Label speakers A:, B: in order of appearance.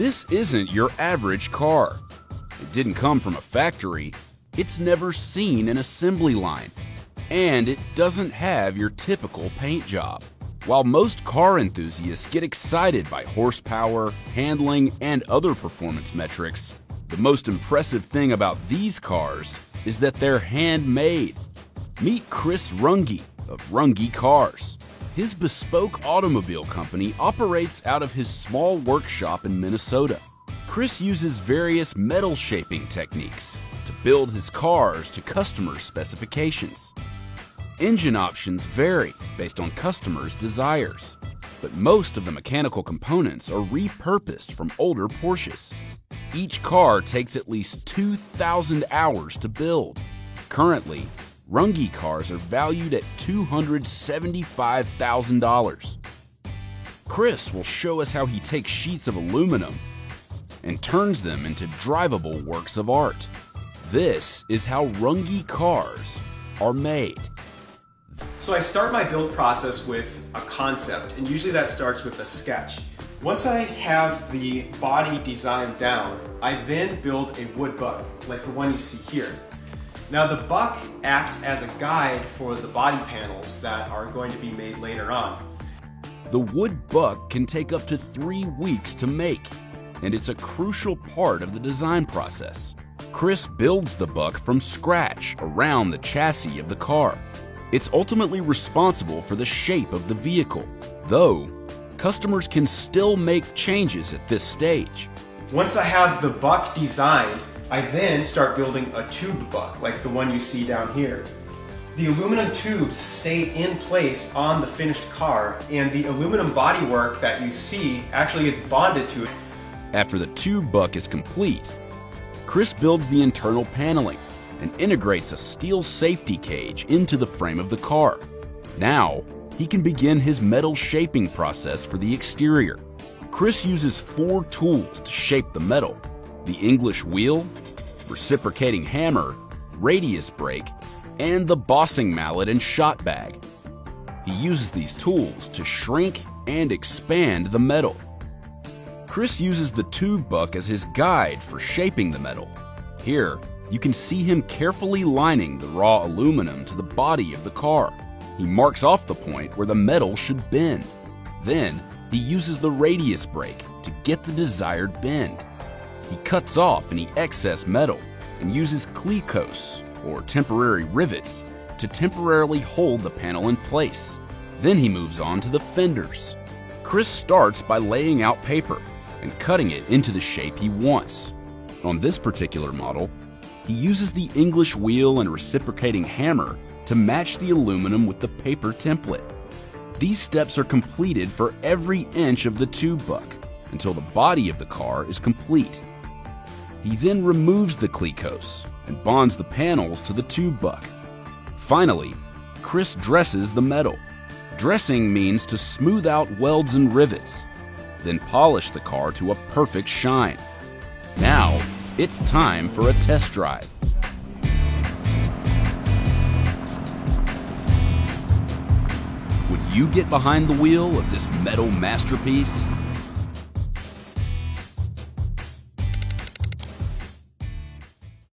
A: This isn't your average car. It didn't come from a factory. It's never seen an assembly line. And it doesn't have your typical paint job. While most car enthusiasts get excited by horsepower, handling, and other performance metrics, the most impressive thing about these cars is that they're handmade. Meet Chris Runge of Runge Cars. His bespoke automobile company operates out of his small workshop in Minnesota. Chris uses various metal shaping techniques to build his cars to customers' specifications. Engine options vary based on customers' desires, but most of the mechanical components are repurposed from older Porsches. Each car takes at least 2,000 hours to build. Currently, Runge cars are valued at $275,000. Chris will show us how he takes sheets of aluminum and turns them into drivable works of art. This is how Runge cars are made.
B: So I start my build process with a concept, and usually that starts with a sketch. Once I have the body designed down, I then build a wood buck, like the one you see here. Now the buck acts as a guide for the body panels that are going to be made later on.
A: The wood buck can take up to 3 weeks to make, and it's a crucial part of the design process. Chris builds the buck from scratch around the chassis of the car. It's ultimately responsible for the shape of the vehicle, though customers can still make changes at this stage.
B: Once I have the buck designed, I then start building a tube buck, like the one you see down here. The aluminum tubes stay in place on the finished car, and the aluminum bodywork that you see actually gets bonded to it.
A: After the tube buck is complete, Chris builds the internal paneling and integrates a steel safety cage into the frame of the car. Now, he can begin his metal shaping process for the exterior. Chris uses 4 tools to shape the metal: the English wheel, reciprocating hammer, radius brake, and the bossing mallet and shot bag. He uses these tools to shrink and expand the metal. Chris uses the tube buck as his guide for shaping the metal. Here, you can see him carefully lining the raw aluminum to the body of the car. He marks off the point where the metal should bend. Then, he uses the radius brake to get the desired bend. He cuts off any excess metal and uses clecos, or temporary rivets, to temporarily hold the panel in place. Then he moves on to the fenders. Chris starts by laying out paper and cutting it into the shape he wants. On this particular model, he uses the English wheel and reciprocating hammer to match the aluminum with the paper template. These steps are completed for every inch of the tube buck until the body of the car is complete. He then removes the clecos and bonds the panels to the tube buck. Finally, Chris dresses the metal. Dressing means to smooth out welds and rivets, then polish the car to a perfect shine. Now, it's time for a test drive. Would you get behind the wheel of this metal masterpiece?